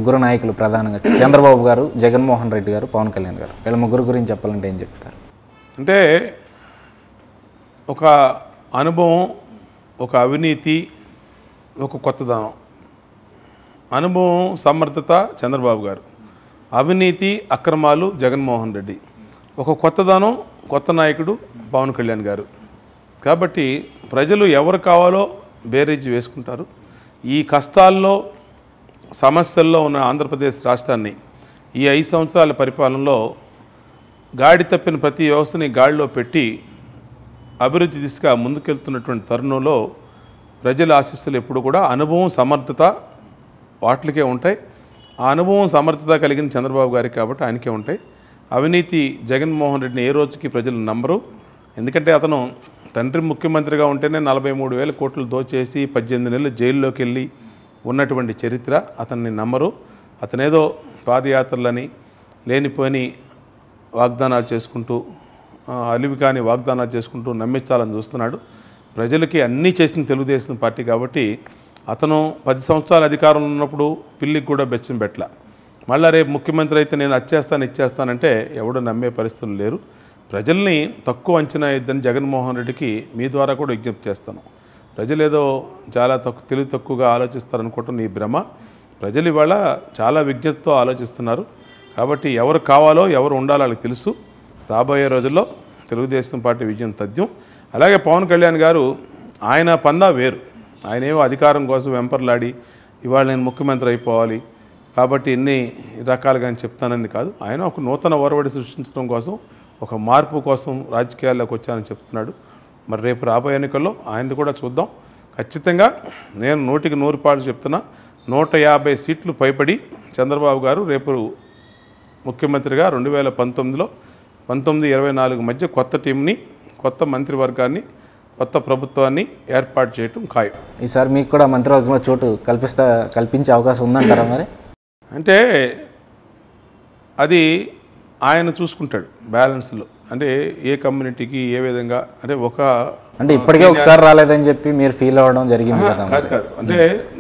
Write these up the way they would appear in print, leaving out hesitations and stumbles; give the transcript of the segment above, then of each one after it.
ముగ్గురు నాయకులు ప్రధానంగా చంద్రబాబు గారు, జగన్మోహన్ రెడ్డి గారు, పవన్ కళ్యాణ్ గారు, వీళ్ళ ముగ్గురు గురించి చెప్పాలంటే ఏం చెప్తారు? అంటే ఒక అనుభవం, ఒక అవినీతి, ఒక కొత్తదనం. అనుభవం, సమర్థత చంద్రబాబు గారు, అవినీతి అక్రమాలు జగన్మోహన్ రెడ్డి, ఒక కొత్తదనం, కొత్త నాయకుడు పవన్ కళ్యాణ్ గారు. కాబట్టి ప్రజలు ఎవరు కావాలో బేరీజ్ వేసుకుంటారు. ఈ కష్టాల్లో, సమస్యల్లో ఉన్న ఆంధ్రప్రదేశ్ రాష్ట్రాన్ని ఈ 5 సంవత్సరాల పరిపాలనలో గాడి తప్పిన ప్రతి వ్యవస్థని గాడిలో పెట్టి అభివృద్ధి దిశగా ముందుకెళ్తున్నటువంటి తరుణంలో ప్రజల ఆశీస్సులు ఎప్పుడు కూడా అనుభవం, సమర్థత వాటికే ఉంటాయి. ఆ అనుభవం, సమర్థత కలిగిన చంద్రబాబు గారికి కాబట్టి ఆయనకే ఉంటాయి. అవినీతి జగన్మోహన్ రెడ్డిని ఏ రోజుకి ప్రజలు నమ్మరు. ఎందుకంటే అతను తండ్రి ముఖ్యమంత్రిగా ఉంటేనే 43,000 కోట్లు దోచేసి 18 నెలలు జైల్లోకి వెళ్ళి ఉన్నటువంటి చరిత్ర. అతన్ని నమ్మరు. అతనేదో పాదయాత్రలని లేనిపోని వాగ్దానాలు చేసుకుంటూ, అలివి కాని వాగ్దానాలు చేసుకుంటూ నమ్మించాలని చూస్తున్నాడు. ప్రజలకి అన్నీ చేసిన తెలుగుదేశం పార్టీ కాబట్టి అతను 10 సంవత్సరాల అధికారంలో ఉన్నప్పుడు పిల్లికి కూడా బెచ్చం పెట్టల. మళ్ళీ రేపు ముఖ్యమంత్రి అయితే నేను అచ్చేస్తాను ఇచ్చేస్తానంటే ఎవడు నమ్మే పరిస్థితులు లేరు. ప్రజల్ని తక్కువ అంచనా ఇద్దని జగన్మోహన్ రెడ్డికి మీ ద్వారా కూడా విజ్ఞప్తి చేస్తాను. ప్రజలు ఏదో చాలా తెలివి తక్కువగా ఆలోచిస్తారనుకోవటం నీ భ్రమ. ప్రజలు ఇవాళ చాలా విజ్ఞతతో ఆలోచిస్తున్నారు. కాబట్టి ఎవరు కావాలో, ఎవరు ఉండాలో వాళ్ళకి తెలుసు. రాబోయే రోజుల్లో తెలుగుదేశం పార్టీ విజయం తథ్యం. అలాగే పవన్ కళ్యాణ్ గారు, ఆయన పందా వేరు. ఆయన ఏమో అధికారం కోసం వెంపర్లాడి ఇవాళ నేను ముఖ్యమంత్రి అయిపోవాలి కాబట్టి ఎన్ని రకాలుగా అని చెప్తానని కాదు. ఆయన ఒక నూతన ఒరవడి సృష్టించడం కోసం, ఒక మార్పు కోసం రాజకీయాల్లోకి వచ్చానని చెప్తున్నాడు. మరి రేపు రాబోయే ఎన్నికల్లో ఆయనది కూడా చూద్దాం. ఖచ్చితంగా నేను 100కి 100 పాళ్ళు చెప్తున్నా. 150 సీట్లు పైబడి చంద్రబాబు గారు రేపు ముఖ్యమంత్రిగా 2019లో 19-24 మధ్య కొత్త టీంని, కొత్త మంత్రివర్గాన్ని, కొత్త ప్రభుత్వాన్ని ఏర్పాటు చేయటం ఖాయం. ఈసారి మీకు కూడా మంత్రివర్గంలో చోటు కల్పించే అవకాశం ఉందంటారా? మరి అంటే అది ఆయన చూసుకుంటాడు బ్యాలెన్స్లో. అంటే ఏ కమ్యూనిటీకి ఏ విధంగా, అంటే ఇప్పటికే ఒకసారి రాలేదని చెప్పి మీరు ఫీల్ అవ్వడం జరిగింది కదా? కాదు. అంటే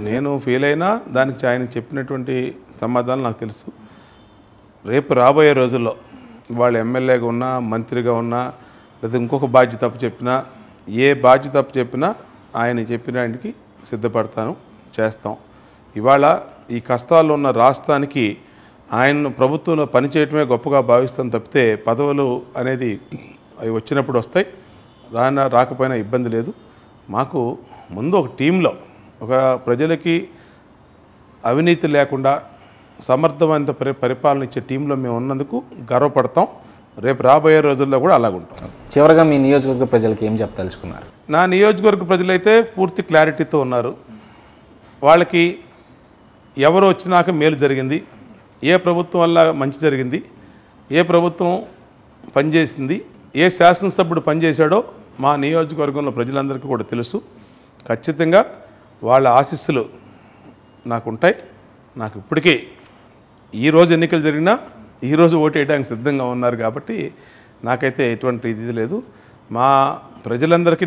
నేను ఫీల్ అయినా దానికి ఆయన చెప్పినటువంటి సమాధానం నాకు తెలుసు. రేపు రాబోయే రోజుల్లో వాళ్ళు ఎమ్మెల్యేగా ఉన్నా, మంత్రిగా ఉన్నా, లేదా ఇంకొక బాధ్యత తప్పు చెప్పినా, ఏ బాధ్యత తప్పు చెప్పినా ఆయన చెప్పినానికి సిద్ధపడతాను, చేస్తాం. ఇవాళ ఈ కష్టాల్లో ఉన్న రాష్ట్రానికి ఆయన ప్రభుత్వంలో పనిచేయటమే గొప్పగా భావిస్తాను తప్పితే పదవులు అనేది అవి వచ్చినప్పుడు వస్తాయి, రాకపోయినా ఇబ్బంది లేదు. మాకు ముందు ఒక టీంలో, ఒక ప్రజలకి అవినీతి లేకుండా సమర్థవంత పరిపాలన ఇచ్చే టీంలో మేము ఉన్నందుకు గర్వపడతాం. రేపు రాబోయే రోజుల్లో కూడా అలాగుంటాం. చివరిగా మీ నియోజకవర్గ ప్రజలకి ఏం చెప్పదలుచుకున్నారు? నా నియోజకవర్గ ప్రజలైతే పూర్తి క్లారిటీతో ఉన్నారు. వాళ్ళకి ఎవరు వచ్చినాక మేలు జరిగింది, ఏ ప్రభుత్వం వల్ల మంచి జరిగింది, ఏ ప్రభుత్వం పనిచేసింది, ఏ శాసనసభ్యుడు పనిచేశాడో మా నియోజకవర్గంలో ప్రజలందరికీ కూడా తెలుసు. ఖచ్చితంగా వాళ్ళ ఆశీస్సులు నాకుంటాయి. నాకు ఇప్పటికీ ఈరోజు ఎన్నికలు జరిగినా ఈరోజు ఓటు వేయడానికి సిద్ధంగా ఉన్నారు కాబట్టి నాకైతే ఎటువంటి ఇది లేదు. మా ప్రజలందరికీ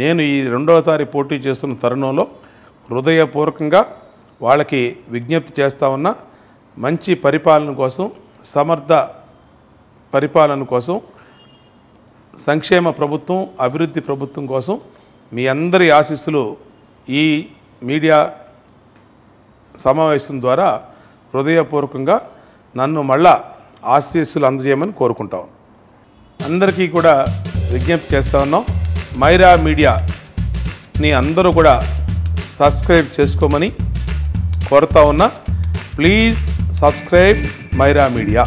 నేను ఈ 2వసారి పోటీ చేస్తున్న తరుణంలో హృదయపూర్వకంగా వాళ్ళకి విజ్ఞప్తి చేస్తూ ఉన్నా. మంచి పరిపాలన కోసం, సమర్థ పరిపాలన కోసం, సంక్షేమ ప్రభుత్వం, అభివృద్ధి ప్రభుత్వం కోసం మీ అందరి ఆశీస్సులు ఈ మీడియా సమావేశం ద్వారా హృదయపూర్వకంగా నన్ను మళ్ళా ఆశీస్సులు అందజేయమని కోరుకుంటాం. అందరికీ కూడా విజ్ఞప్తి చేస్తూ ఉన్నాం. మైరా మీడియాని అందరూ కూడా సబ్స్క్రైబ్ చేసుకోమని కోరుతా ఉన్నా. Please subscribe Myra media.